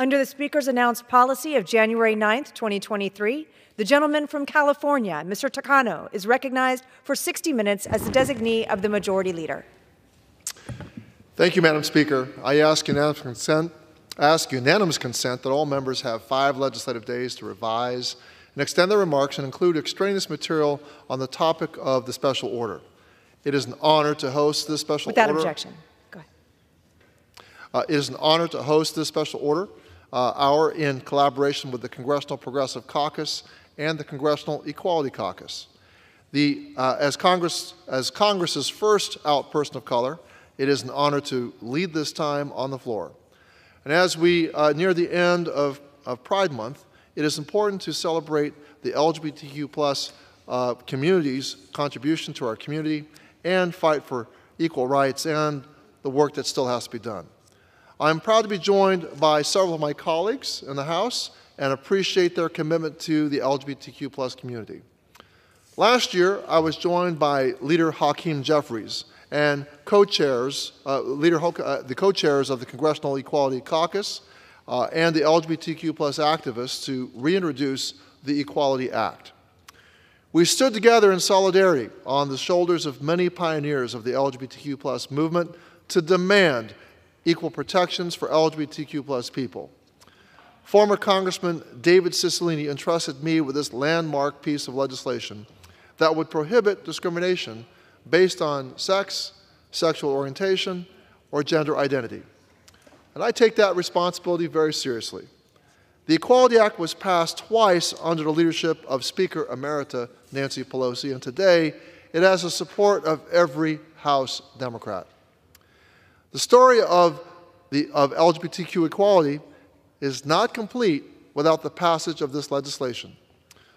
Under the Speaker's announced policy of January 9th, 2023, the gentleman from California, Mr. Takano, is recognized for 60 minutes as the designee of the Majority Leader. Thank you, Madam Speaker. I ask unanimous consent that all members have 5 legislative days to revise and extend their remarks and include extraneous material on the topic of the special order. It is an honor to host this special order. Without objection. Go ahead. It is an honor to host this special order hour in collaboration with the Congressional Progressive Caucus and the Congressional Equality Caucus. As Congress's first out person of color, it is an honor to lead this time on the floor. And as we near the end of Pride Month, it is important to celebrate the LGBTQ+ community's contribution to our community and fight for equal rights and the work that still has to be done. I'm proud to be joined by several of my colleagues in the House and appreciate their commitment to the LGBTQ+ community. Last year, I was joined by Leader Hakeem Jeffries and the co-chairs of the Congressional Equality Caucus and the LGBTQ+ activists to reintroduce the Equality Act. We stood together in solidarity on the shoulders of many pioneers of the LGBTQ+ movement to demand equal protections for LGBTQ+ people. Former Congressman David Cicilline entrusted me with this landmark piece of legislation that would prohibit discrimination based on sex, sexual orientation, or gender identity. And I take that responsibility very seriously. The Equality Act was passed twice under the leadership of Speaker Emerita Nancy Pelosi, and today it has the support of every House Democrat. The story of LGBTQ equality is not complete without the passage of this legislation.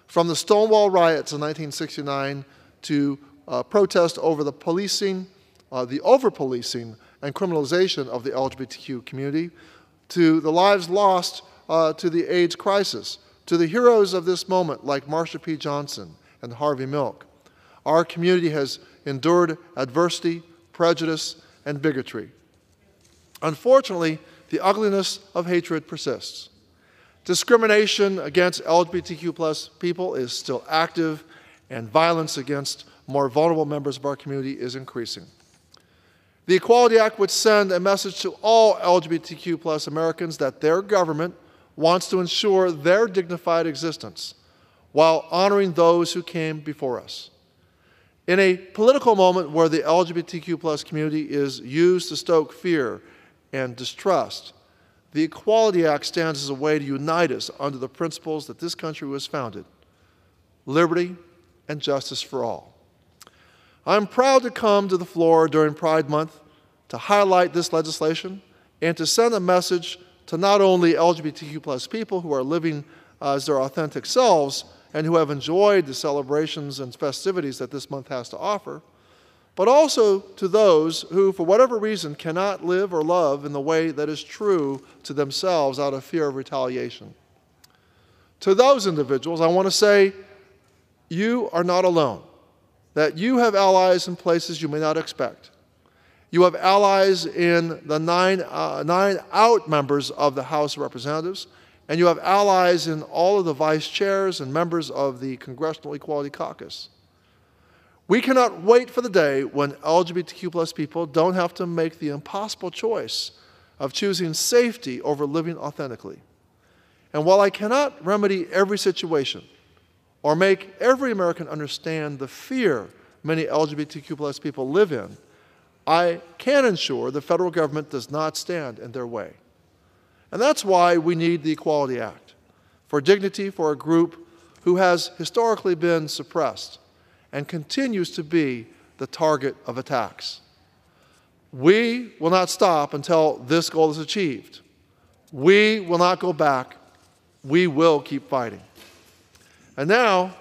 From the Stonewall riots in 1969 to protest over the over-policing and criminalization of the LGBTQ community, to the lives lost to the AIDS crisis, to the heroes of this moment like Marsha P. Johnson and Harvey Milk, our community has endured adversity, prejudice, and bigotry. Unfortunately, the ugliness of hatred persists. Discrimination against LGBTQ+ people is still active, and violence against more vulnerable members of our community is increasing. The Equality Act would send a message to all LGBTQ+ Americans that their government wants to ensure their dignified existence while honoring those who came before us. In a political moment where the LGBTQ+ community is used to stoke fear and distrust, the Equality Act stands as a way to unite us under the principles that this country was founded: liberty and justice for all. I'm proud to come to the floor during Pride Month to highlight this legislation and to send a message to not only LGBTQ+ people who are living as their authentic selves and who have enjoyed the celebrations and festivities that this month has to offer, but also to those who, for whatever reason, cannot live or love in the way that is true to themselves out of fear of retaliation. To those individuals, I want to say, you are not alone, that you have allies in places you may not expect. You have allies in the nine out members of the House of Representatives, and you have allies in all of the vice chairs and members of the Congressional Equality Caucus. We cannot wait for the day when LGBTQ+ people don't have to make the impossible choice of choosing safety over living authentically. And while I cannot remedy every situation or make every American understand the fear many LGBTQ+ people live in, I can ensure the federal government does not stand in their way. And that's why we need the Equality Act, for dignity for a group who has historically been suppressed and continues to be the target of attacks. We will not stop until this goal is achieved. We will not go back. We will keep fighting. And now,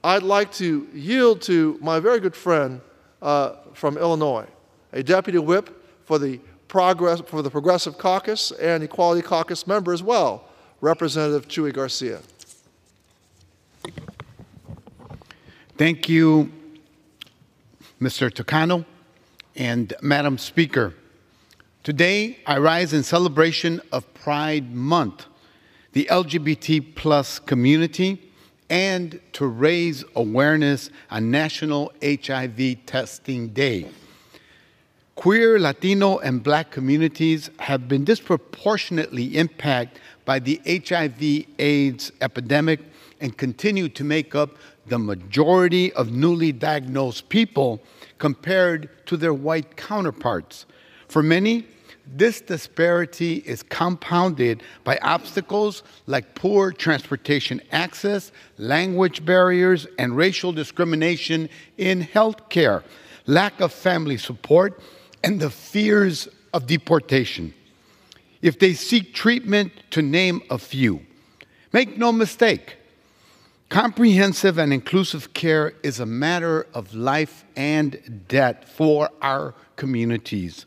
I'd like to yield to my very good friend from Illinois, a deputy whip for the Progressive Caucus and Equality Caucus member as well, Representative Chuy Garcia. Thank you, Mr. Takano. And Madam Speaker, Today, I rise in celebration of Pride Month, the LGBT plus community, and to raise awareness on National HIV Testing Day. Queer, Latino, and Black communities have been disproportionately impacted by the HIV/AIDS epidemic and continue to make up the majority of newly diagnosed people compared to their white counterparts. For many, this disparity is compounded by obstacles like poor transportation access, language barriers, and racial discrimination in healthcare, lack of family support, and the fears of deportation. If they seek treatment, to name a few. Make no mistake, comprehensive and inclusive care is a matter of life and death for our communities.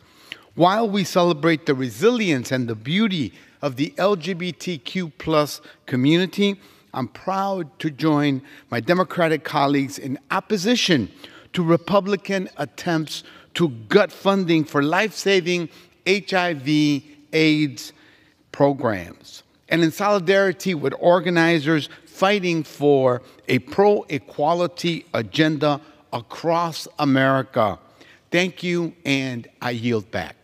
While we celebrate the resilience and the beauty of the LGBTQ plus community, I'm proud to join my Democratic colleagues in opposition to Republican attempts to gut funding for life-saving HIV/AIDS programs, and in solidarity with organizers fighting for a pro-equality agenda across America. Thank you, and I yield back.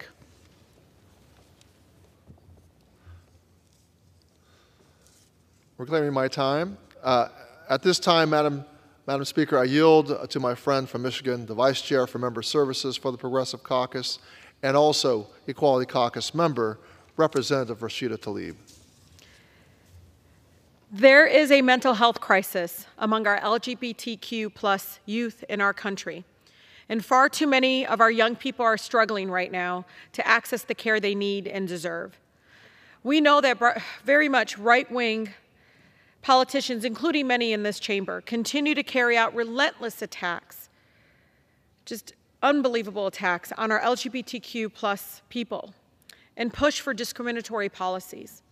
Reclaiming my time. At this time, Madam Speaker, I yield to my friend from Michigan, the Vice Chair for Member Services for the Progressive Caucus, and also Equality Caucus member, Representative Rashida Tlaib. There is a mental health crisis among our LGBTQ plus youth in our country, and far too many of our young people are struggling right now to access the care they need and deserve. We know that very much right-wing politicians, including many in this chamber, continue to carry out relentless attacks, just unbelievable attacks on our LGBTQ plus people, and push for discriminatory policies.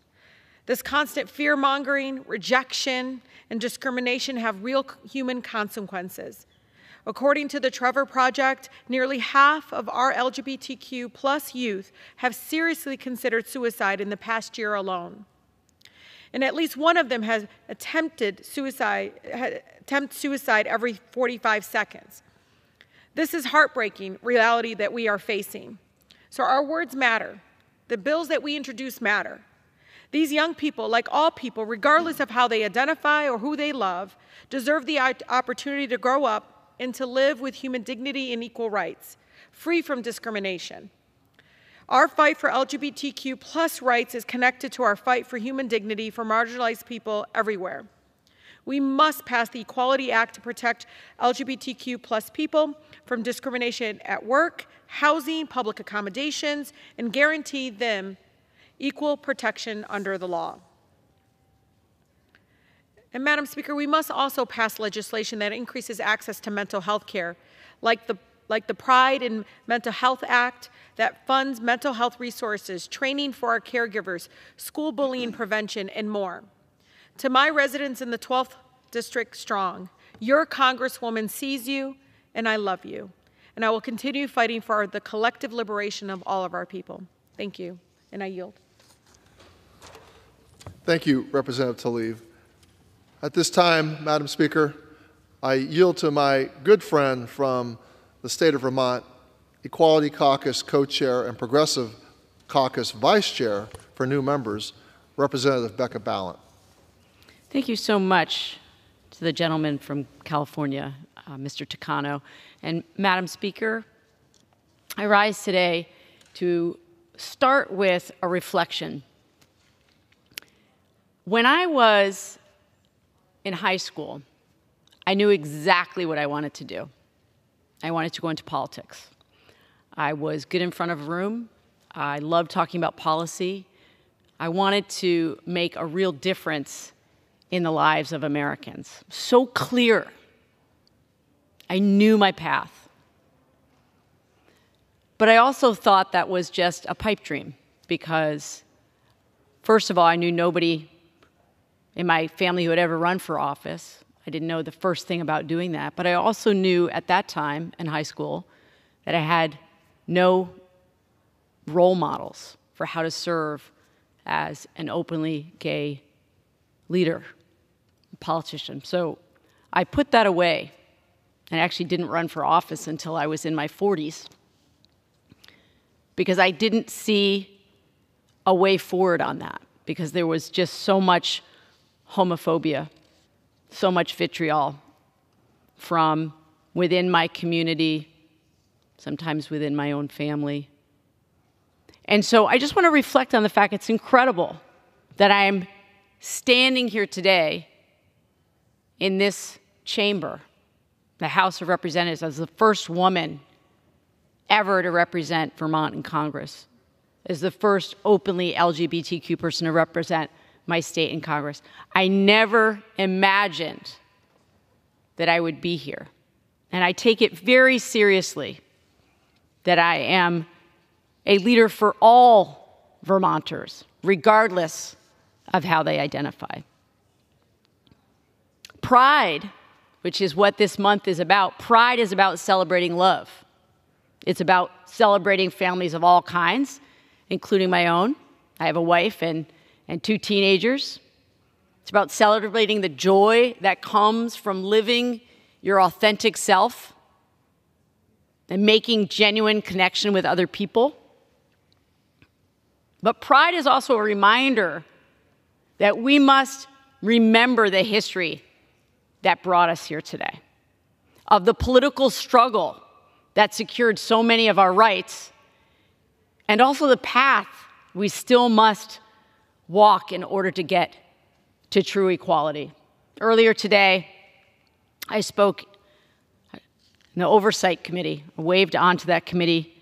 This constant fear-mongering, rejection, and discrimination have real human consequences. According to the Trevor Project, nearly half of our LGBTQ plus youth have seriously considered suicide in the past year alone. And at least one of them has attempted suicide every 45 seconds. This is heartbreaking reality that we are facing. So our words matter. The bills that we introduce matter. These young people, like all people, regardless of how they identify or who they love, deserve the opportunity to grow up and to live with human dignity and equal rights, free from discrimination. Our fight for LGBTQ plus rights is connected to our fight for human dignity for marginalized people everywhere. We must pass the Equality Act to protect LGBTQ plus people from discrimination at work, housing, public accommodations, and guarantee them equal protection under the law. And Madam Speaker, we must also pass legislation that increases access to mental health care, like the Pride in Mental Health Act that funds mental health resources, training for our caregivers, school bullying prevention, and more. To my residents in the 12th District Strong, your Congresswoman sees you, and I love you. And I will continue fighting for the collective liberation of all of our people. Thank you, and I yield. Thank you, Representative Tlaib. At this time, Madam Speaker, I yield to my good friend from the state of Vermont, Equality Caucus co-chair and Progressive Caucus vice chair for new members, Representative Becca Balint. Thank you so much to the gentleman from California, Mr. Takano. And Madam Speaker, I rise today to start with a reflection. When I was in high school, I knew exactly what I wanted to do. I wanted to go into politics. I was good in front of a room. I loved talking about policy. I wanted to make a real difference in the lives of Americans. So clear. I knew my path. But I also thought that was just a pipe dream because, first of all, I knew nobody in my family who had ever run for office. I didn't know the first thing about doing that. But I also knew at that time in high school that I had no role models for how to serve as an openly gay leader, politician. So I put that away and actually didn't run for office until I was in my 40s because I didn't see a way forward on that, because there was just so much homophobia, so much vitriol from within my community, sometimes within my own family. And so I just want to reflect on the fact it's incredible that I am standing here today in this chamber, the House of Representatives, as the first woman ever to represent Vermont in Congress, as the first openly LGBTQ person to represent my state in Congress. I never imagined that I would be here. And I take it very seriously that I am a leader for all Vermonters, regardless of how they identify. Pride, which is what this month is about, Pride is about celebrating love. It's about celebrating families of all kinds, including my own. I have a wife and 2 teenagers. It's about celebrating the joy that comes from living your authentic self and making genuine connection with other people. But pride is also a reminder that we must remember the history that brought us here today, of the political struggle that secured so many of our rights, and also the path we still must walk in order to get to true equality. Earlier today, I spoke in the Oversight Committee, I waved onto that committee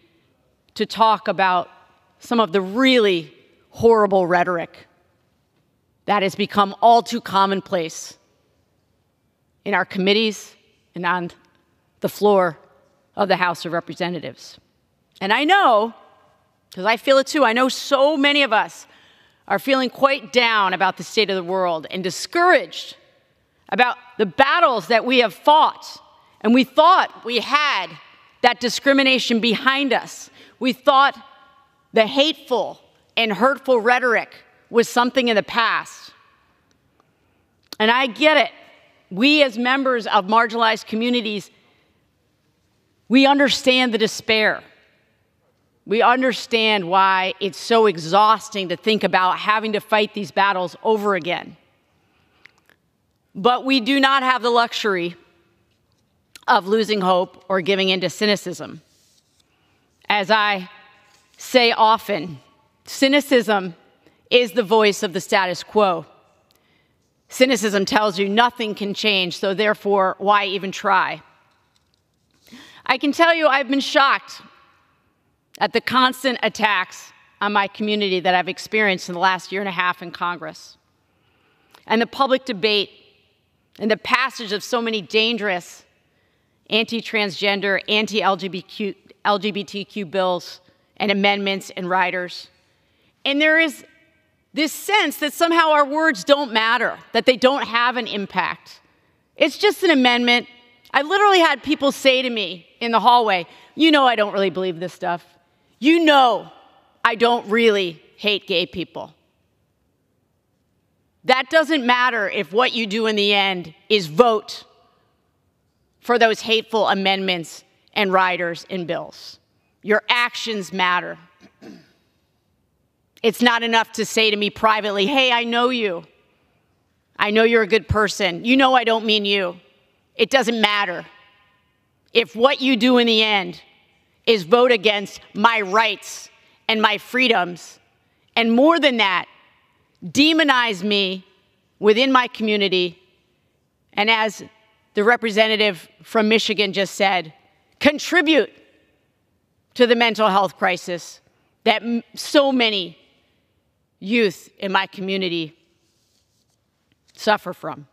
to talk about some of the really horrible rhetoric that has become all too commonplace in our committees and on the floor of the House of Representatives. And I know, because I feel it too, I know so many of us are feeling quite down about the state of the world and discouraged about the battles that we have fought. And we thought we had that discrimination behind us. We thought the hateful and hurtful rhetoric was something in the past. And I get it. We as members of marginalized communities, we understand the despair. We understand why it's so exhausting to think about having to fight these battles over again. But we do not have the luxury of losing hope or giving in to cynicism. As I say often, cynicism is the voice of the status quo. Cynicism tells you nothing can change, so therefore, why even try? I can tell you I've been shocked at the constant attacks on my community that I've experienced in the last year and a half in Congress, and the public debate and the passage of so many dangerous anti-transgender, anti-LGBTQ bills and amendments and riders. And there is this sense that somehow our words don't matter, that they don't have an impact. It's just an amendment. I literally had people say to me in the hallway, you know I don't really believe this stuff. You know I don't really hate gay people. That doesn't matter if what you do in the end is vote for those hateful amendments and riders and bills. Your actions matter. It's not enough to say to me privately, hey, I know you. I know you're a good person. You know I don't mean you. It doesn't matter. If what you do in the end is vote against my rights and my freedoms, and more than that, demonize me within my community, and as the representative from Michigan just said, contribute to the mental health crisis that so many youth in my community suffer from.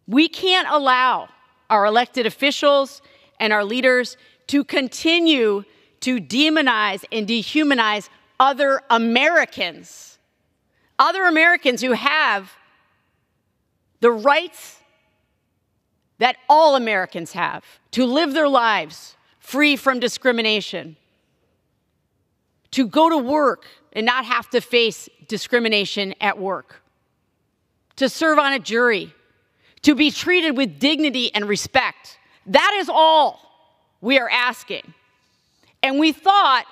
We can't allow our elected officials and our leaders to continue to demonize and dehumanize other Americans who have the rights that all Americans have to live their lives free from discrimination, to go to work and not have to face discrimination at work, to serve on a jury, to be treated with dignity and respect. That is all we are asking. And we thought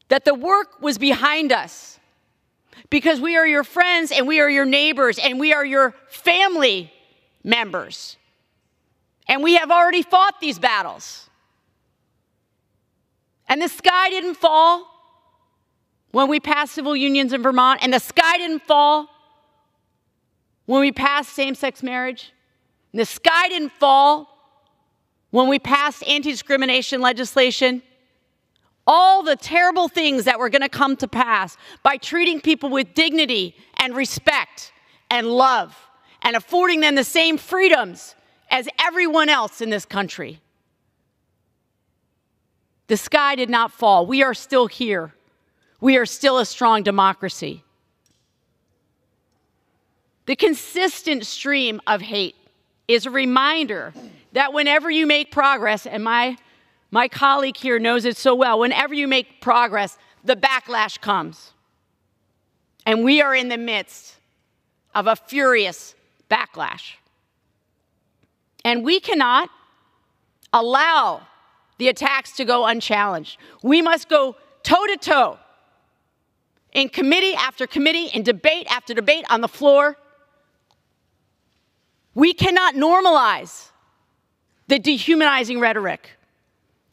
that the work was behind us because we are your friends and we are your neighbors and we are your family members. And we have already fought these battles. And the sky didn't fall when we passed civil unions in Vermont, and the sky didn't fall when we passed same-sex marriage, and the sky didn't fall when we passed anti-discrimination legislation. All the terrible things that were going to come to pass by treating people with dignity and respect and love and affording them the same freedoms as everyone else in this country. The sky did not fall. We are still here. We are still a strong democracy. The consistent stream of hate is a reminder that whenever you make progress, and my colleague here knows it so well, whenever you make progress, the backlash comes. And we are in the midst of a furious backlash. And we cannot allow the attacks to go unchallenged. We must go toe-to-toe in committee after committee, in debate after debate on the floor. We cannot normalize the dehumanizing rhetoric,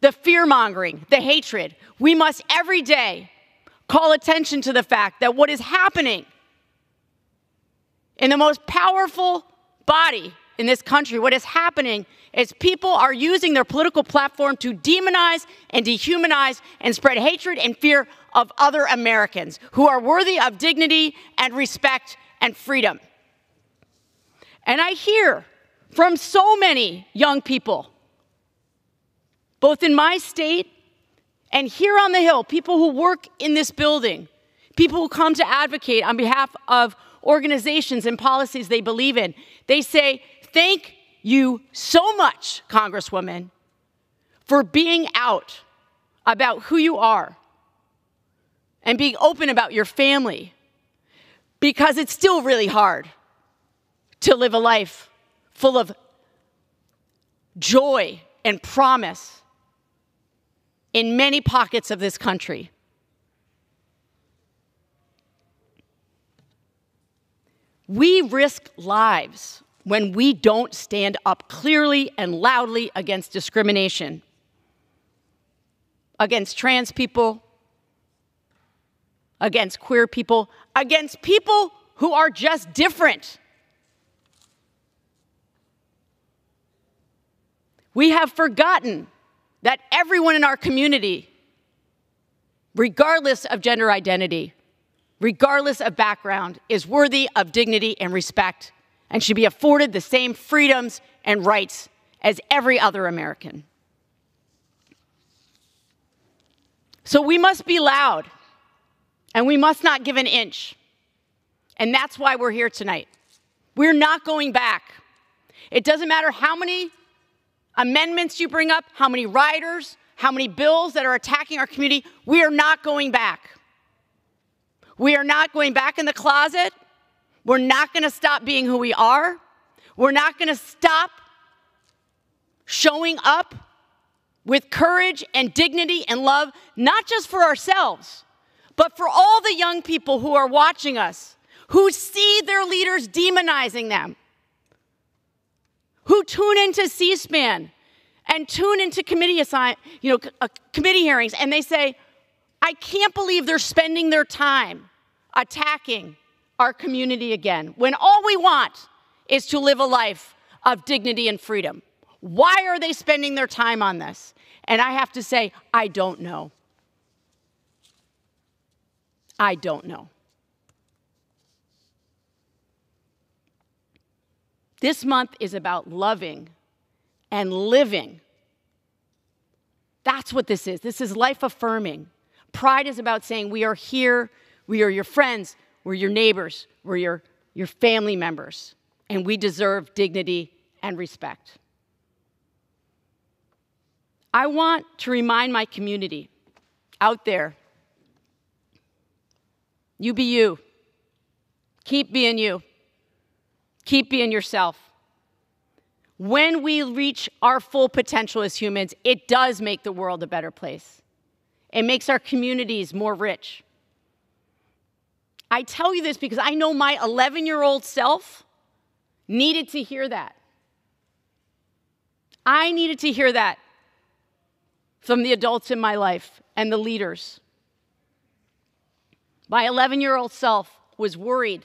the fear-mongering, the hatred. We must every day call attention to the fact that what is happening in the most powerful body in this country, what is happening is people are using their political platform to demonize and dehumanize and spread hatred and fear of other Americans who are worthy of dignity and respect and freedom. And I hear from so many young people, both in my state and here on the Hill, people who work in this building, people who come to advocate on behalf of organizations and policies they believe in. They say, thank you so much, Congresswoman, for being out about who you are and being open about your family, because it's still really hard to live a life full of joy and promise in many pockets of this country. We risk lives when we don't stand up clearly and loudly against discrimination, against trans people, against queer people, against people who are just different. We have forgotten that everyone in our community, regardless of gender identity, regardless of background, is worthy of dignity and respect and should be afforded the same freedoms and rights as every other American. So we must be loud, and we must not give an inch. And that's why we're here tonight. We're not going back. It doesn't matter how many amendments you bring up, how many riders, how many bills that are attacking our community. We are not going back. We are not going back in the closet. We're not going to stop being who we are. We're not going to stop showing up with courage and dignity and love, not just for ourselves, but for all the young people who are watching us, who see their leaders demonizing them, who tune into C-SPAN and tune into committee hearings, and they say, I can't believe they're spending their time attacking our community again, when all we want is to live a life of dignity and freedom. Why are they spending their time on this? And I have to say, I don't know. I don't know. This month is about loving and living. That's what this is. This is life affirming. Pride is about saying we are here, we are your friends, we're your neighbors, we're your family members, and we deserve dignity and respect. I want to remind my community out there, you be you. Keep being you. Keep being yourself. When we reach our full potential as humans, it does make the world a better place. It makes our communities more rich. I tell you this because I know my 11-year-old self needed to hear that. I needed to hear that from the adults in my life and the leaders. My 11-year-old self was worried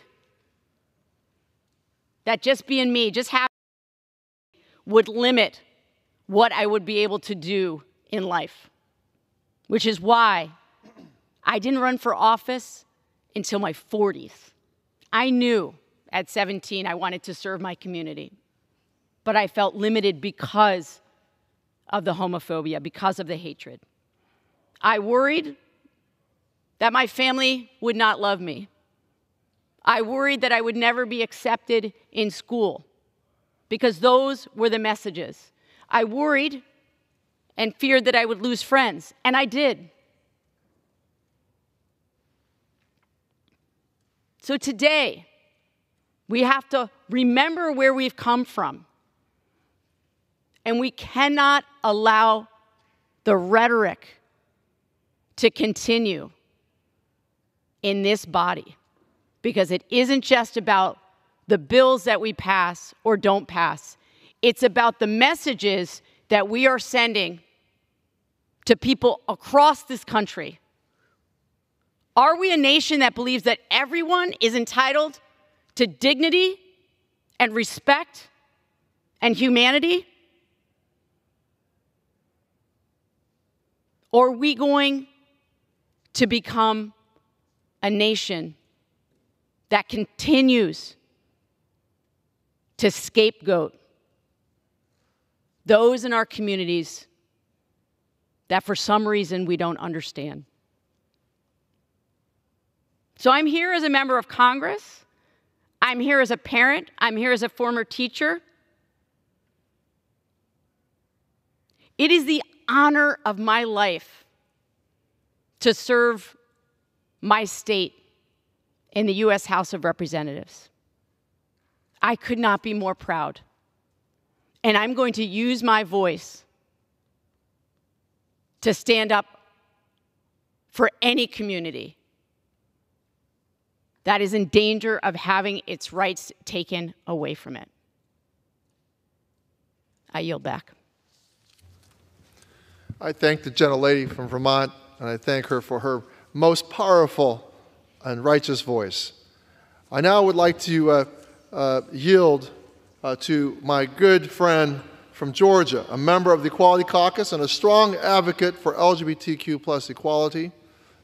that just being me, just having would limit what I would be able to do in life, which is why I didn't run for office until my 40s. I knew at 17 I wanted to serve my community, but I felt limited because of the homophobia, because of the hatred. I worried that my family would not love me. I worried that I would never be accepted in school, because those were the messages. I worried and feared that I would lose friends, and I did. So today, we have to remember where we've come from, and we cannot allow the rhetoric to continue in this body, because it isn't just about the bills that we pass or don't pass. It's about the messages that we are sending to people across this country. Are we a nation that believes that everyone is entitled to dignity and respect and humanity? Or are we going to become a nation that continues to scapegoat those in our communities that for some reason we don't understand? So I'm here as a member of Congress. I'm here as a parent. I'm here as a former teacher. It is the honor of my life to serve my state in the U.S. House of Representatives. I could not be more proud. And I'm going to use my voice to stand up for any community that is in danger of having its rights taken away from it. I yield back. I thank the gentlelady from Vermont, and I thank her for her most powerful and righteous voice. I now would like to yield to my good friend from Georgia, a member of the Equality Caucus and a strong advocate for LGBTQ plus equality,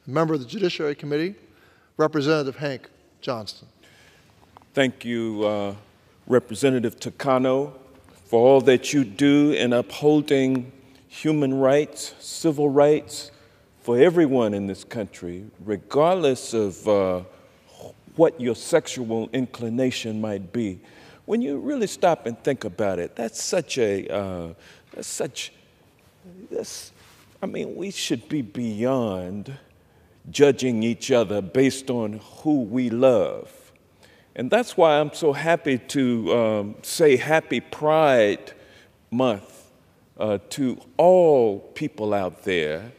a member of the Judiciary Committee, Representative Hank Johnston. Thank you, Representative Takano, for all that you do in upholding human rights, civil rights for everyone in this country, regardless of what your sexual inclination might be. When you really stop and think about it, I mean, we should be beyond judging each other based on who we love. And that's why I'm so happy to say Happy Pride Month to all people out there,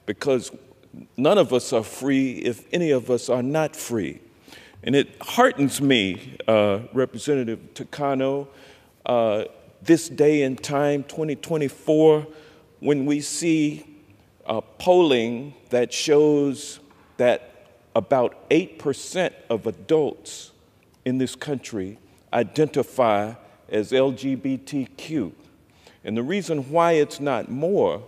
because none of us are free if any of us are not free. And it heartens me, Representative Takano, this day and time, 2024, when we see polling that shows that about 8% of adults in this country identify as LGBTQ. And the reason why it's not more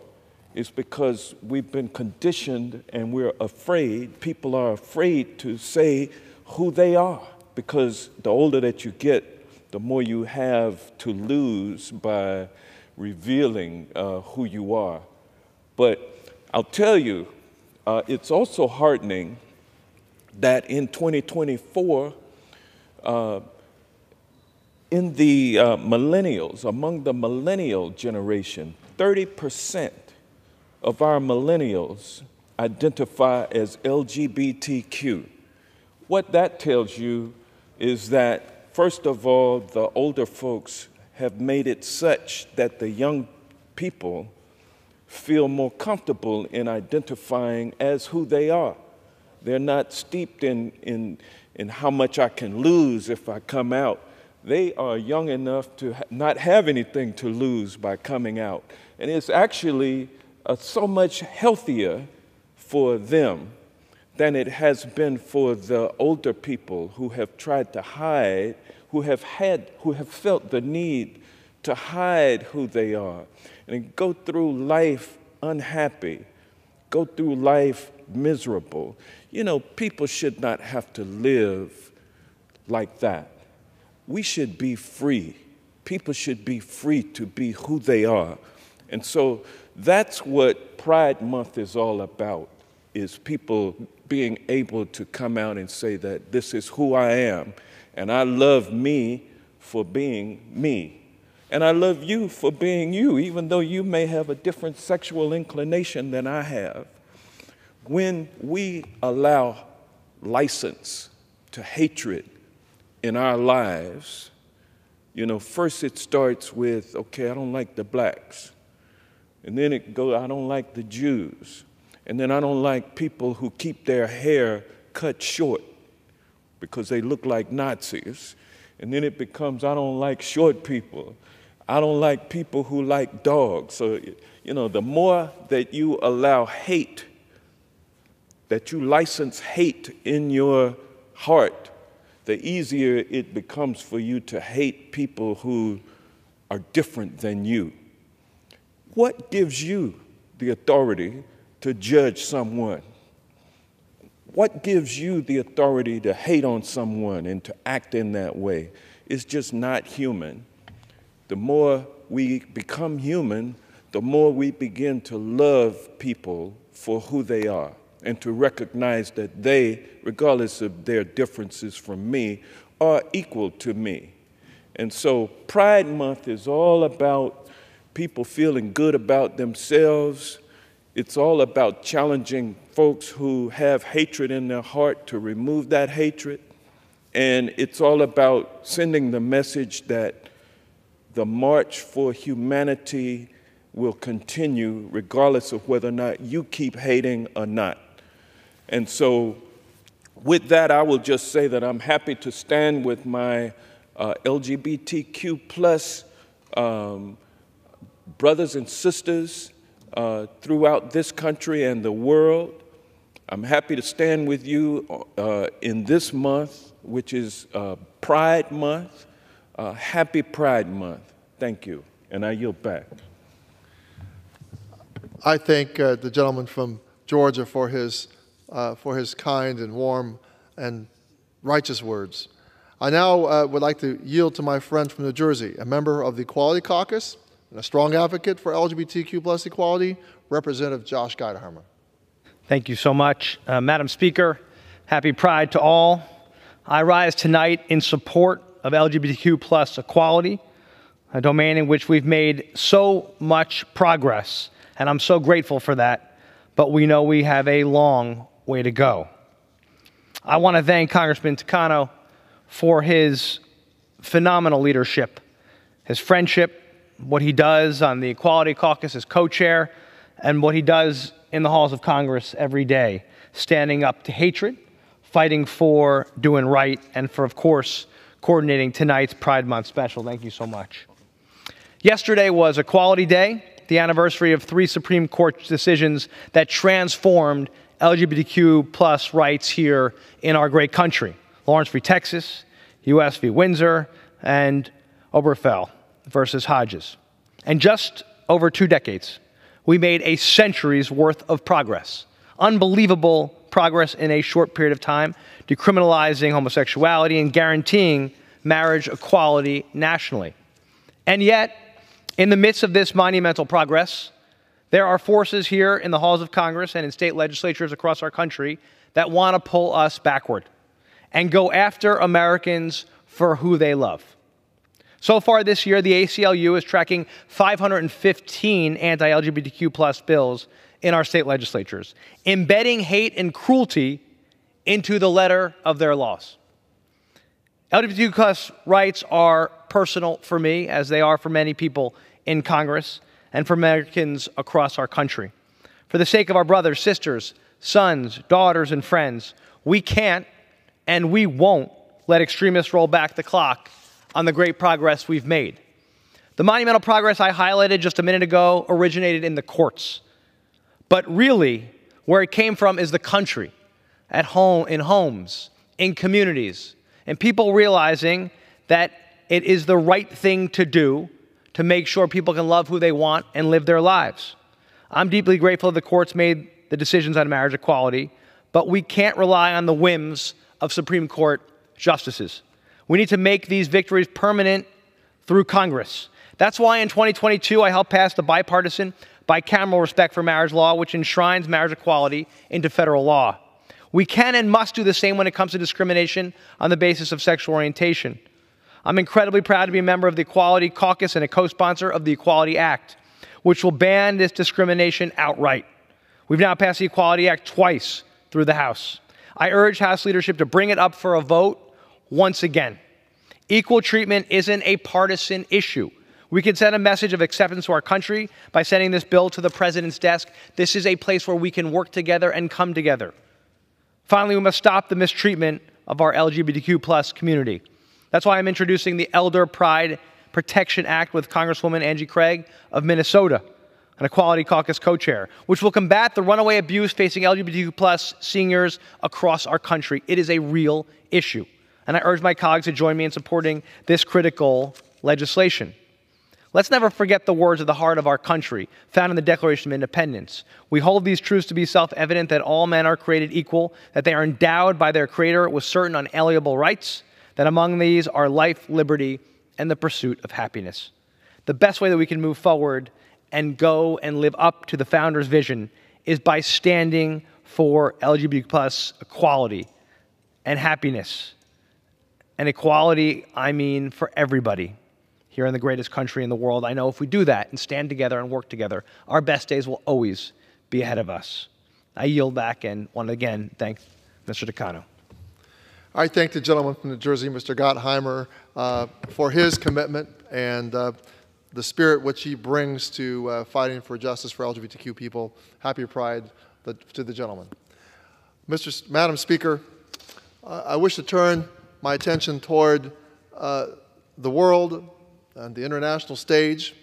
is because we've been conditioned and we're afraid, people are afraid to say who they are, because the older that you get, the more you have to lose by revealing who you are. But I'll tell you, it's also heartening that in 2024, in the millennials, among the millennial generation, 30% of our millennials identify as LGBTQ. What that tells you is that, first of all, the older folks have made it such that the young people feel more comfortable in identifying as who they are. They're not steeped in how much I can lose if I come out. They are young enough to not have anything to lose by coming out. And it's actually so much healthier for them than it has been for the older people who have tried to hide, who have felt the need to hide who they are and go through life unhappy, go through life miserable. You know, people should not have to live like that. We should be free. People should be free to be who they are. And so that's what Pride Month is all about, is people being able to come out and say that this is who I am, and I love me for being me. And I love you for being you, even though you may have a different sexual inclination than I have. When we allow license to hatred in our lives, you know, first it starts with, okay, I don't like the blacks. And then it goes, I don't like the Jews. And then I don't like people who keep their hair cut short because they look like Nazis. And then it becomes, I don't like short people. I don't like people who like dogs. So, you know, the more that you allow hate, that you license hate in your heart, the easier it becomes for you to hate people who are different than you. What gives you the authority to judge someone? What gives you the authority to hate on someone and to act in that way? It's just not human. The more we become human, the more we begin to love people for who they are and to recognize that they, regardless of their differences from me, are equal to me. And so Pride Month is all about people feeling good about themselves. It's all about challenging folks who have hatred in their heart to remove that hatred. And it's all about sending the message that the march for humanity will continue regardless of whether or not you keep hating or not. And so with that, I will just say that I'm happy to stand with my LGBTQ plus brothers and sisters throughout this country and the world. I'm happy to stand with you in this month, which is Pride Month. Happy Pride Month. Thank you. And I yield back. I thank the gentleman from Georgia for his kind and warm and righteous words. I now would like to yield to my friend from New Jersey, a member of the Equality Caucus and a strong advocate for LGBTQ plus equality, Representative Josh Geiderheimer. Thank you so much. Madam Speaker, happy Pride to all. I rise tonight in support of LGBTQ plus equality, a domain in which we've made so much progress, and I'm so grateful for that, but we know we have a long way to go. I want to thank Congressman Takano for his phenomenal leadership, his friendship, what he does on the Equality Caucus as co-chair, and what he does in the halls of Congress every day, standing up to hatred, fighting for doing right, and for, of course, coordinating tonight's Pride Month special. Thank you so much. Yesterday was Equality Day, the anniversary of 3 Supreme Court decisions that transformed LGBTQ plus rights here in our great country. Lawrence v. Texas, U.S. v. Windsor, and Obergefell versus Hodges. And just over 2 decades, we made a century's worth of progress. Unbelievable progress in a short period of time, decriminalizing homosexuality and guaranteeing marriage equality nationally. And yet, in the midst of this monumental progress, there are forces here in the halls of Congress and in state legislatures across our country that want to pull us backward and go after Americans for who they love. So far this year, the ACLU is tracking 515 anti-LGBTQ plus bills in our state legislatures, embedding hate and cruelty into the letter of their laws. LGBTQ+ rights are personal for me, as they are for many people in Congress and for Americans across our country. For the sake of our brothers, sisters, sons, daughters, and friends, we can't and we won't let extremists roll back the clock on the great progress we've made. The monumental progress I highlighted just a minute ago originated in the courts. But really, where it came from is the country, at home, in homes, in communities, and people realizing that it is the right thing to do to make sure people can love who they want and live their lives. I'm deeply grateful the courts made the decisions on marriage equality, but we can't rely on the whims of Supreme Court justices. We need to make these victories permanent through Congress. That's why in 2022, I helped pass the bipartisan, bicameral Respect for Marriage law, which enshrines marriage equality into federal law. We can and must do the same when it comes to discrimination on the basis of sexual orientation. I'm incredibly proud to be a member of the Equality Caucus and a co-sponsor of the Equality Act, which will ban this discrimination outright. We've now passed the Equality Act twice through the House. I urge House leadership to bring it up for a vote once again. Equal treatment isn't a partisan issue. We can send a message of acceptance to our country by sending this bill to the president's desk. This is a place where we can work together and come together. Finally, we must stop the mistreatment of our LGBTQ+ community. That's why I'm introducing the Elder Pride Protection Act with Congresswoman Angie Craig of Minnesota, an Equality Caucus co-chair, which will combat the runaway abuse facing LGBTQ+ seniors across our country. It is a real issue, and I urge my colleagues to join me in supporting this critical legislation. Let's never forget the words of the heart of our country, found in the Declaration of Independence. We hold these truths to be self-evident, that all men are created equal, that they are endowed by their Creator with certain unalienable rights, that among these are life, liberty, and the pursuit of happiness. The best way that we can move forward and go and live up to the Founders' vision is by standing for LGBT+ equality and happiness. And equality, I mean for everybody here in the greatest country in the world. I know if we do that and stand together and work together, our best days will always be ahead of us. I yield back and want to again thank Mr. Takano. I thank the gentleman from New Jersey, Mr. Gottheimer, for his commitment and the spirit which he brings to fighting for justice for LGBTQ people. Happy Pride to the gentleman. Madam Speaker, I wish to turn my attention toward the world and the international stage.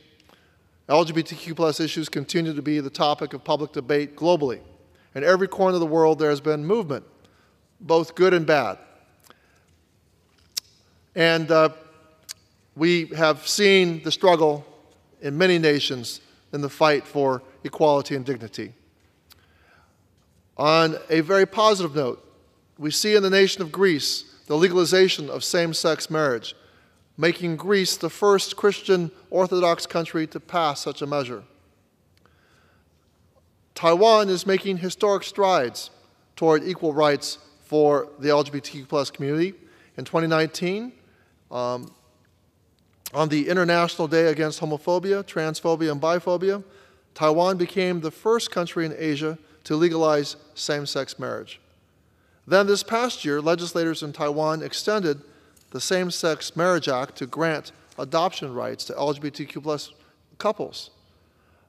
LGBTQ+ issues continue to be the topic of public debate globally. In every corner of the world, there has been movement, both good and bad. And we have seen the struggle in many nations in the fight for equality and dignity. On a very positive note, we see in the nation of Greece the legalization of same-sex marriage, making Greece the first Christian Orthodox country to pass such a measure. Taiwan is making historic strides toward equal rights for the LGBTQ+ community. In 2019, on the International Day Against Homophobia, Transphobia, and Biphobia, Taiwan became the first country in Asia to legalize same-sex marriage. Then this past year, legislators in Taiwan extended the Same-Sex Marriage Act to grant adoption rights to LGBTQ+ couples.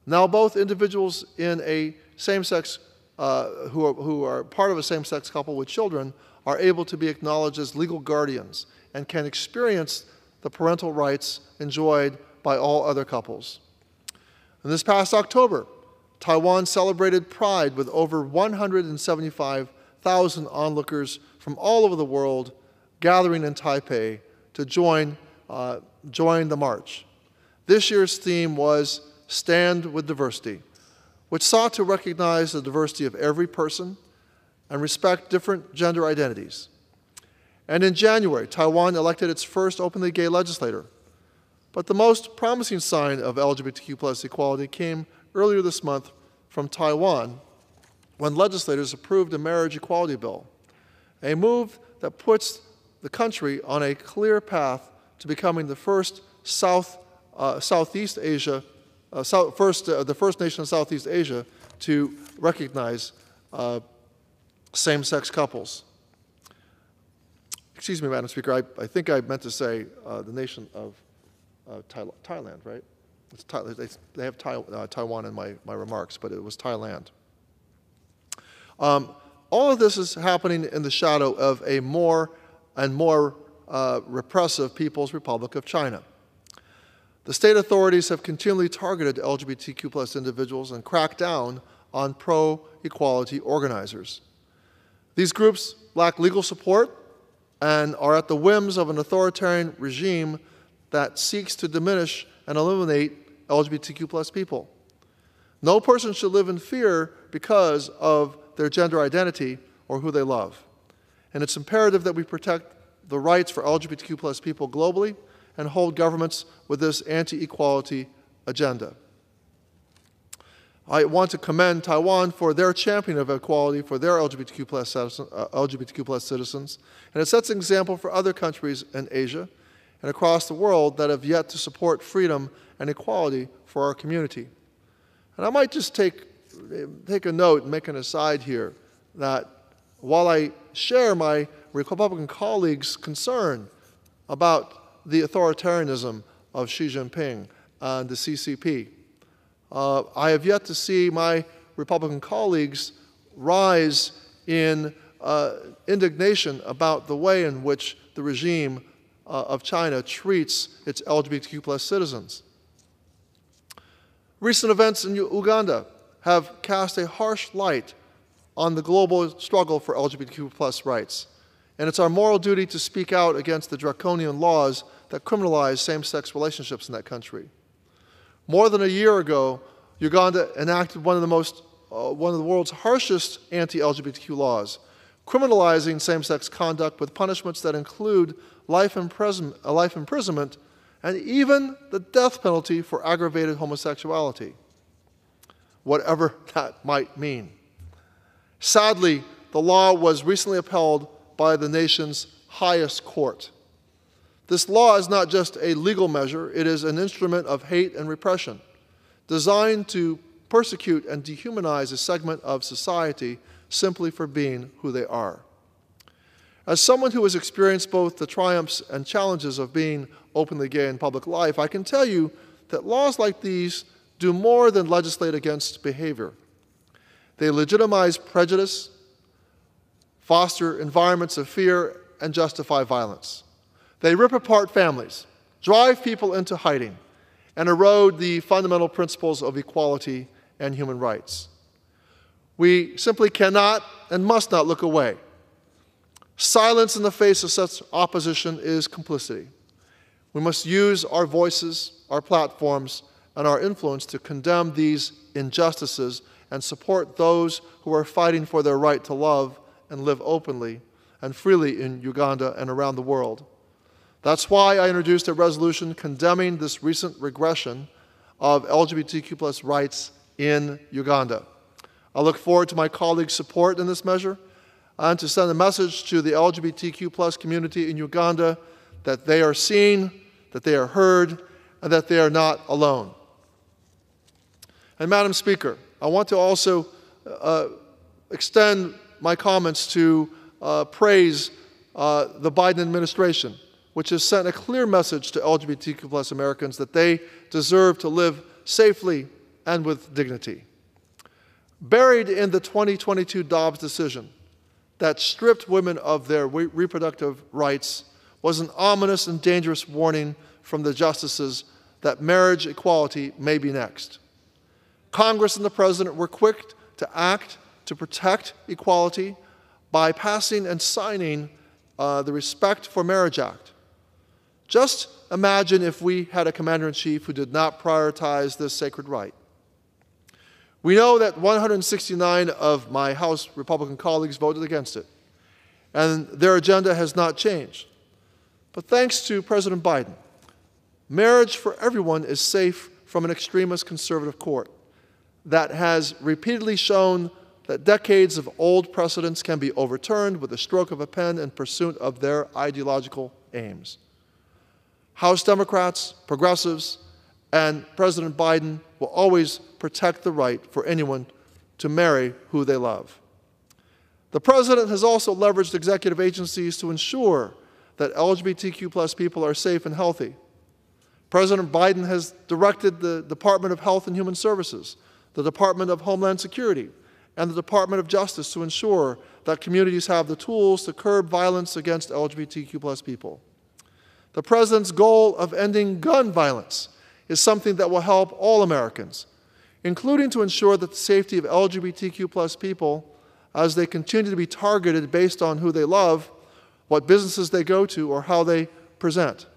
Now both individuals in a same-sex, who are part of a same-sex couple with children, are able to be acknowledged as legal guardians and can experience the parental rights enjoyed by all other couples. And this past October, Taiwan celebrated Pride with over 175,000 onlookers from all over the world gathering in Taipei to join the march. This year's theme was Stand with Diversity, which sought to recognize the diversity of every person and respect different gender identities. And in January, Taiwan elected its first openly gay legislator. But the most promising sign of LGBTQ+ equality came earlier this month from Taiwan when legislators approved a marriage equality bill, a move that puts the country on a clear path to becoming the first the first nation in Southeast Asia to recognize same-sex couples. Excuse me, Madam Speaker, I think I meant to say the nation of Thailand, right? They have Taiwan in my remarks, but it was Thailand. All of this is happening in the shadow of a more and more repressive People's Republic of China. The state authorities have continually targeted LGBTQ+ individuals and cracked down on pro-equality organizers. These groups lack legal support and are at the whims of an authoritarian regime that seeks to diminish and eliminate LGBTQ+ people. No person should live in fear because of their gender identity or who they love. And it's imperative that we protect the rights for LGBTQ+ people globally and hold governments with this anti-equality agenda. I want to commend Taiwan for their championing of equality for their LGBTQ+ citizens, and it sets an example for other countries in Asia and across the world that have yet to support freedom and equality for our community. And I might just take a note and make an aside here that while I share my Republican colleagues' concern about the authoritarianism of Xi Jinping and the CCP, I have yet to see my Republican colleagues rise in indignation about the way in which the regime of China treats its LGBTQ+ citizens. Recent events in Uganda have cast a harsh light on the global struggle for LGBTQ+ rights, and it's our moral duty to speak out against the draconian laws that criminalize same-sex relationships in that country. More than a year ago, Uganda enacted one of the world's harshest anti-LGBTQ laws, criminalizing same-sex conduct with punishments that include life imprisonment and even the death penalty for aggravated homosexuality, whatever that might mean. Sadly, the law was recently upheld by the nation's highest court. This law is not just a legal measure, it is an instrument of hate and repression, designed to persecute and dehumanize a segment of society simply for being who they are. As someone who has experienced both the triumphs and challenges of being openly gay in public life, I can tell you that laws like these do more than legislate against behavior. They legitimize prejudice, foster environments of fear, and justify violence. They rip apart families, drive people into hiding, and erode the fundamental principles of equality and human rights. We simply cannot and must not look away. Silence in the face of such opposition is complicity. We must use our voices, our platforms, and our influence to condemn these injustices and support those who are fighting for their right to love and live openly and freely in Uganda and around the world. That's why I introduced a resolution condemning this recent regression of LGBTQ+ rights in Uganda. I look forward to my colleagues' support in this measure and to send a message to the LGBTQ+ community in Uganda that they are seen, that they are heard, and that they are not alone. And Madam Speaker, I want to also extend my comments to praise the Biden administration, which has sent a clear message to LGBTQ+ Americans that they deserve to live safely and with dignity. Buried in the 2022 Dobbs decision that stripped women of their reproductive rights was an ominous and dangerous warning from the justices that marriage equality may be next. Congress and the President were quick to act to protect equality by passing and signing the Respect for Marriage Act. Just imagine if we had a commander-in-chief who did not prioritize this sacred right. We know that 169 of my House Republican colleagues voted against it, and their agenda has not changed. But thanks to President Biden, marriage for everyone is safe from an extremist conservative court that has repeatedly shown that decades of old precedents can be overturned with a stroke of a pen in pursuit of their ideological aims. House Democrats, progressives, and President Biden will always protect the right for anyone to marry who they love. The President has also leveraged executive agencies to ensure that LGBTQ+ people are safe and healthy. President Biden has directed the Department of Health and Human Services, the Department of Homeland Security, and the Department of Justice to ensure that communities have the tools to curb violence against LGBTQ+ people. The President's goal of ending gun violence is something that will help all Americans, including to ensure that the safety of LGBTQ+ people, as they continue to be targeted based on who they love, what businesses they go to, or how they present.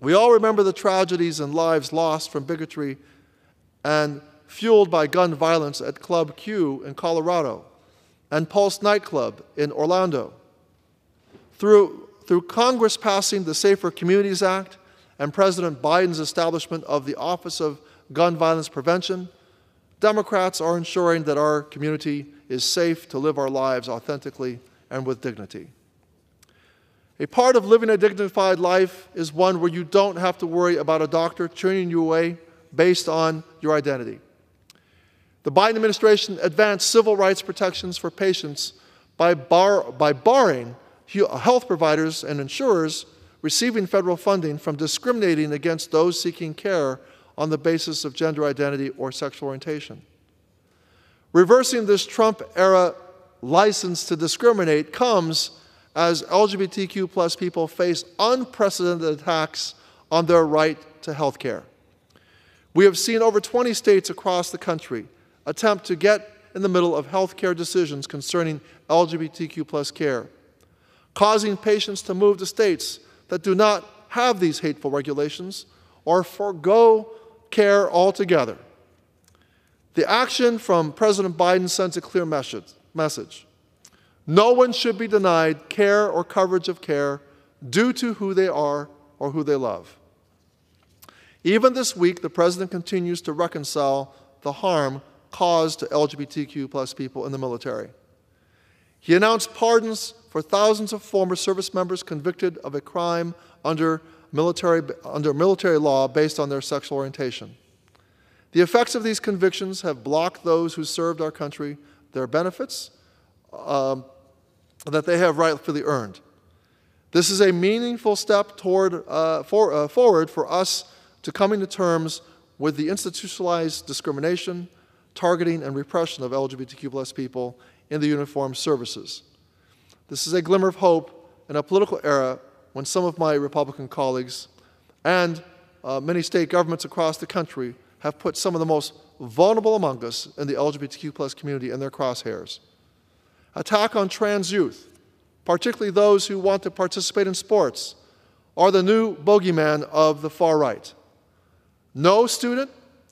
We all remember the tragedies and lives lost from bigotry and fueled by gun violence at Club Q in Colorado and Pulse nightclub in Orlando. Through Congress passing the Safer Communities Act and President Biden's establishment of the Office of Gun Violence Prevention, Democrats are ensuring that our community is safe to live our lives authentically and with dignity. A part of living a dignified life is one where you don't have to worry about a doctor turning you away based on your identity. The Biden administration advanced civil rights protections for patients by barring health providers and insurers receiving federal funding from discriminating against those seeking care on the basis of gender identity or sexual orientation. Reversing this Trump-era license to discriminate comes as LGBTQ+ people face unprecedented attacks on their right to health care. We have seen over 20 states across the country attempt to get in the middle of health care decisions concerning LGBTQ+ care, causing patients to move to states that do not have these hateful regulations or forego care altogether. The action from President Biden sends a clear message. No one should be denied care or coverage of care due to who they are or who they love. Even this week, the President continues to reconcile the harm caused to LGBTQ+ people in the military. He announced pardons for thousands of former service members convicted of a crime under military law based on their sexual orientation. The effects of these convictions have blocked those who served our country their benefits that they have rightfully earned. This is a meaningful step forward for us to coming to terms with the institutionalized discrimination, targeting, and repression of LGBTQ+ people in the uniformed services. This is a glimmer of hope in a political era when some of my Republican colleagues and many state governments across the country have put some of the most vulnerable among us in the LGBTQ+ community in their crosshairs. Attack on trans youth, particularly those who want to participate in sports, are the new bogeyman of the far right. No student,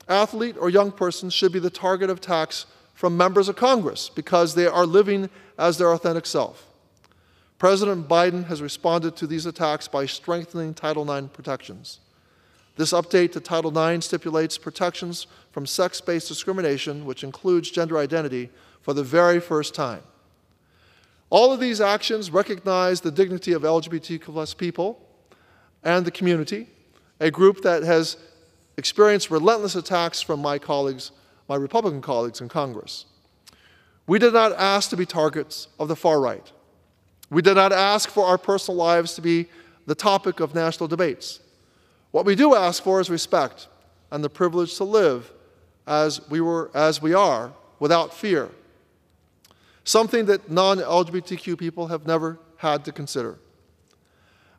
athlete, or young person should be the target of attacks from members of Congress because they are living as their authentic self. President Biden has responded to these attacks by strengthening Title IX protections. This update to Title IX stipulates protections from sex-based discrimination, which includes gender identity, for the very first time. All of these actions recognize the dignity of LGBTQ+ people and the community, a group that has experienced relentless attacks from my Republican colleagues in Congress. We did not ask to be targets of the far right. We did not ask for our personal lives to be the topic of national debates. What we do ask for is respect and the privilege to live as we are, without fear, something that non-LGBTQ people have never had to consider.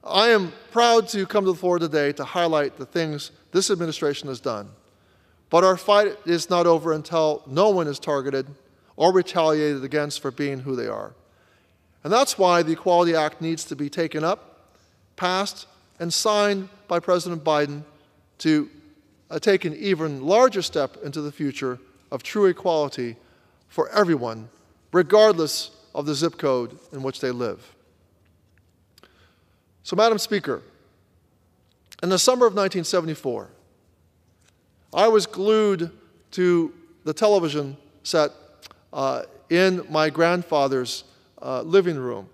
I am proud to come to the floor today to highlight the things this administration has done. But our fight is not over until no one is targeted or retaliated against for being who they are. And that's why the Equality Act needs to be taken up, passed, and signed by President Biden to take an even larger step into the future of true equality for everyone, regardless of the zip code in which they live. So, Madam Speaker, in the summer of 1974, I was glued to the television set in my grandfather's living room.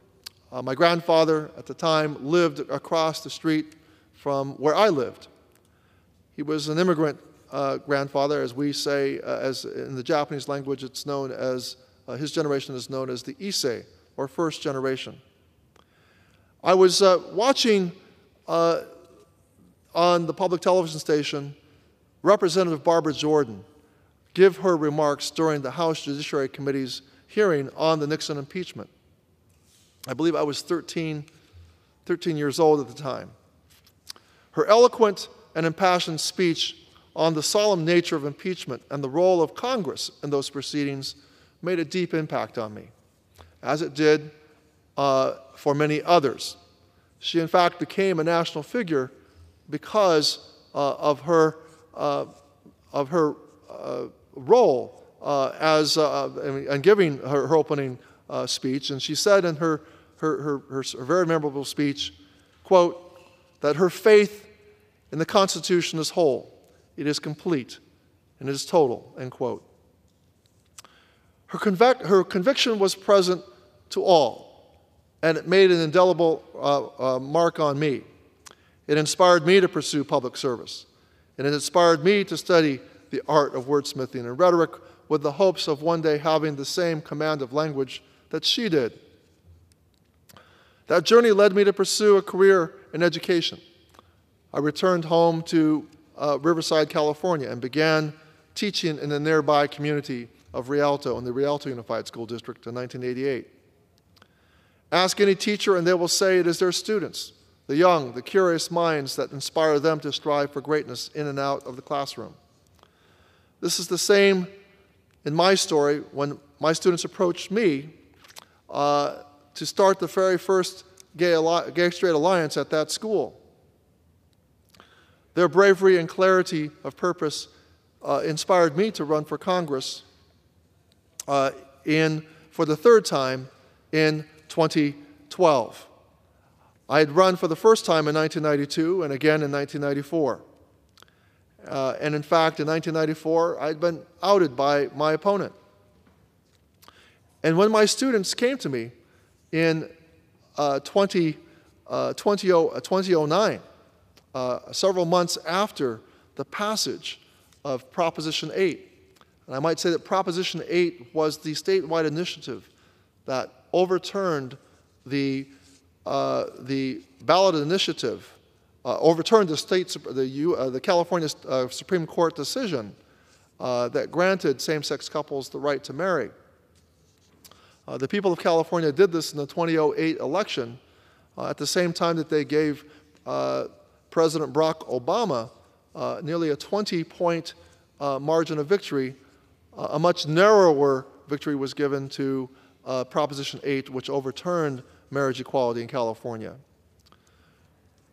My grandfather at the time lived across the street from where I lived. He was an immigrant grandfather, as we say, as in the Japanese language, it's known as, his generation is known as the Issei, or first generation. I was watching on the public television station Representative Barbara Jordan give her remarks during the House Judiciary Committee's hearing on the Nixon impeachment. I believe I was 13 years old at the time. Her eloquent and impassioned speech on the solemn nature of impeachment and the role of Congress in those proceedings made a deep impact on me, as it did for many others. She, in fact, became a national figure because of her role in giving her opening speech. And she said in her very memorable speech, quote, that her faith in the Constitution is whole, it is complete, and it is total, end quote. Her conviction was present to all, and it made an indelible mark on me. It inspired me to pursue public service, and it inspired me to study the art of wordsmithing and rhetoric with the hopes of one day having the same command of language that she did. That journey led me to pursue a career in education. I returned home to Riverside, California, and began teaching in the nearby community of Rialto in the Rialto Unified School District in 1988. Ask any teacher and they will say it is their students, the young, the curious minds that inspire them to strive for greatness in and out of the classroom. This is the same in my story when my students approached me to start the very first gay-straight alliance at that school. Their bravery and clarity of purpose inspired me to run for Congress for the third time in 2012. I had run for the first time in 1992 and again in 1994. And in fact, in 1994, I had been outed by my opponent. And when my students came to me in 2009, several months after the passage of Proposition 8, and I might say that Proposition 8 was the statewide initiative that overturned the ballot initiative, overturned the California Supreme Court decision that granted same-sex couples the right to marry. The people of California did this in the 2008 election at the same time that they gave President Barack Obama nearly a 20-point margin of victory. A much narrower victory was given to Proposition 8, which overturned marriage equality in California.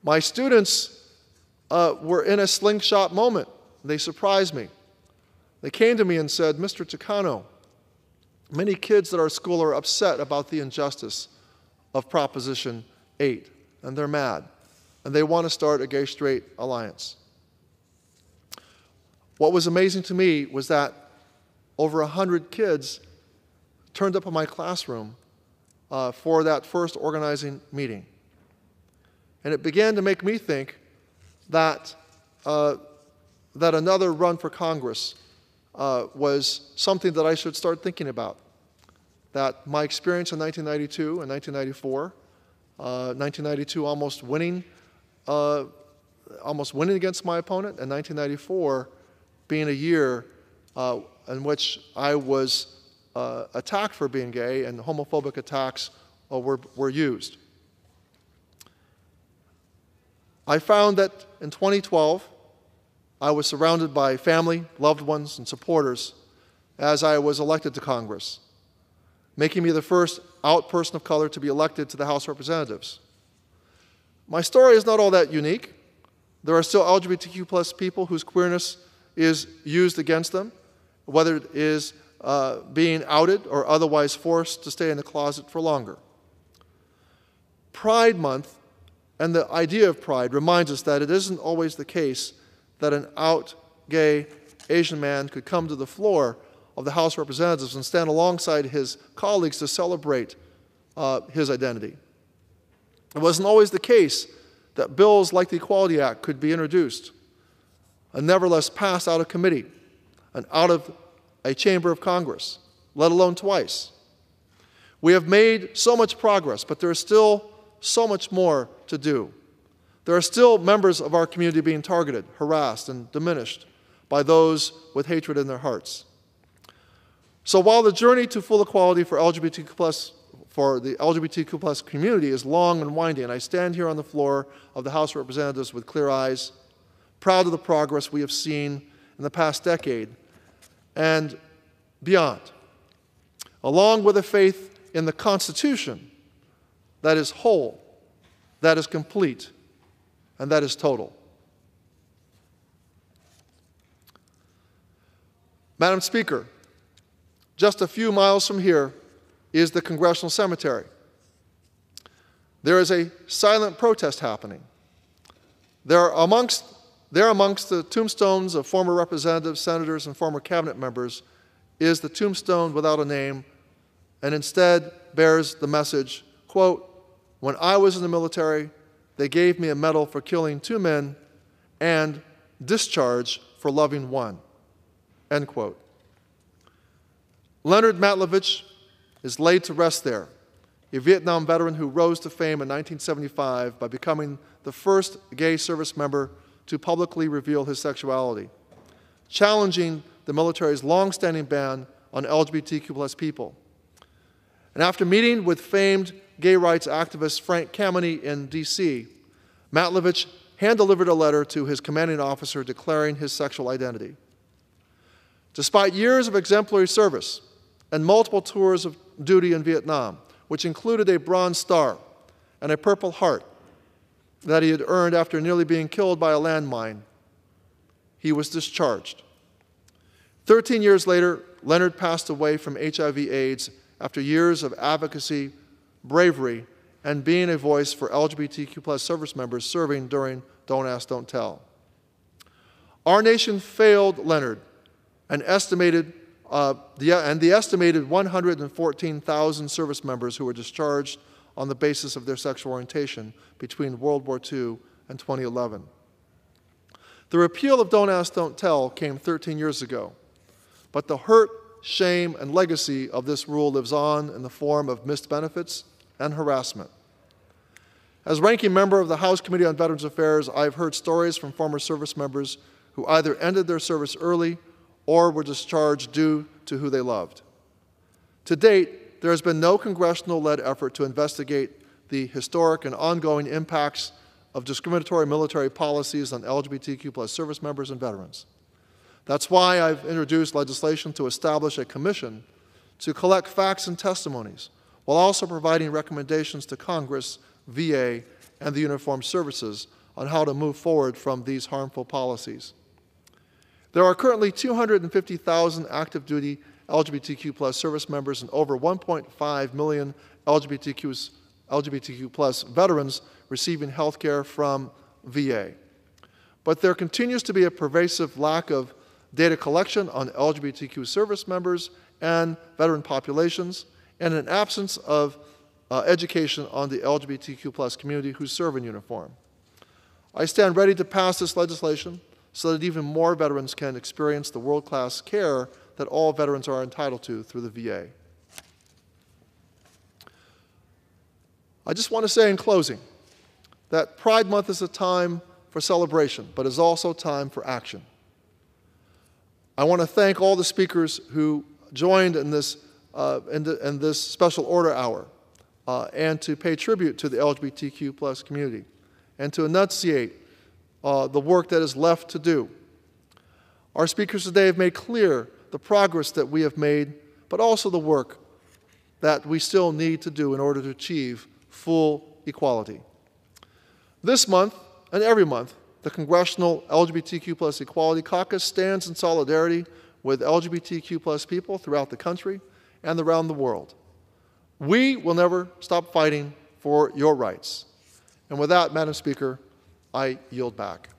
My students were in a slingshot moment. They surprised me. They came to me and said, Mr. Takano, many kids at our school are upset about the injustice of Proposition 8, and they're mad, and they want to start a gay-straight alliance. What was amazing to me was that over 100 kids turned up in my classroom for that first organizing meeting. And it began to make me think that, that another run for Congress was something that I should start thinking about. That my experience in 1992 and 1994, 1992 almost winning against my opponent, and 1994 being a year in which I was attacked for being gay and homophobic attacks were used. I found that in 2012, I was surrounded by family, loved ones, and supporters as I was elected to Congress, making me the first out person of color to be elected to the House of Representatives. My story is not all that unique. There are still LGBTQ plus people whose queerness is used against them, whether it is being outed or otherwise forced to stay in the closet for longer. Pride Month and the idea of pride reminds us that it isn't always the case that an out gay Asian man could come to the floor of the House of Representatives and stand alongside his colleagues to celebrate his identity. It wasn't always the case that bills like the Equality Act could be introduced. and nevertheless passed out of committee and out of a chamber of Congress, let alone twice. We have made so much progress, but there is still so much more to do. There are still members of our community being targeted, harassed, and diminished by those with hatred in their hearts. So while the journey to full equality for the LGBTQ+ community is long and winding, and I stand here on the floor of the House of Representatives with clear eyes, proud of the progress we have seen in the past decade and beyond, along with a faith in the Constitution that is whole, that is complete, and that is total. Madam Speaker, just a few miles from here is the Congressional Cemetery. There is a silent protest happening. There amongst the tombstones of former representatives, senators, and former cabinet members is the tombstone without a name, and instead bears the message, quote, "When I was in the military, they gave me a medal for killing 2 men and discharge for loving 1, end quote. Leonard Matlovich is laid to rest there, a Vietnam veteran who rose to fame in 1975 by becoming the first gay service member to publicly reveal his sexuality, challenging the military's long-standing ban on LGBTQ+ people. And after meeting with famed gay rights activist Frank Kameny in D.C., Matlovich hand-delivered a letter to his commanding officer declaring his sexual identity. Despite years of exemplary service and multiple tours of duty in Vietnam, which included a Bronze Star and a Purple Heart that he had earned after nearly being killed by a landmine, he was discharged. 13 years later, Leonard passed away from HIV/AIDS after years of advocacy, bravery, and being a voice for LGBTQ+ service members serving during Don't Ask, Don't Tell. Our nation failed Leonard and the estimated 114,000 service members who were discharged on the basis of their sexual orientation between World War II and 2011. The repeal of Don't Ask, Don't Tell came 13 years ago, but the hurt, shame, and legacy of this rule lives on in the form of missed benefits and harassment. As ranking member of the House Committee on Veterans Affairs, I've heard stories from former service members who either ended their service early or were discharged due to who they loved. To date, there has been no congressional-led effort to investigate the historic and ongoing impacts of discriminatory military policies on LGBTQ+ service members and veterans. That's why I've introduced legislation to establish a commission to collect facts and testimonies, while also providing recommendations to Congress, VA, and the uniformed services on how to move forward from these harmful policies. There are currently 250,000 active duty LGBTQ+ service members and over 1.5 million LGBTQ+ veterans receiving health care from VA. But there continues to be a pervasive lack of data collection on LGBTQ service members and veteran populations, and an absence of education on the LGBTQ+ community who serve in uniform. I stand ready to pass this legislation so that even more veterans can experience the world-class care that all veterans are entitled to through the VA. I just want to say in closing that Pride Month is a time for celebration, but is also time for action. I want to thank all the speakers who joined in this special order hour and to pay tribute to the LGBTQ+ community and to enunciate the work that is left to do. Our speakers today have made clear the progress that we have made, but also the work that we still need to do in order to achieve full equality. This month, and every month, the Congressional LGBTQ+ Equality Caucus stands in solidarity with LGBTQ+ people throughout the country and around the world. We will never stop fighting for your rights. And with that, Madam Speaker, I yield back.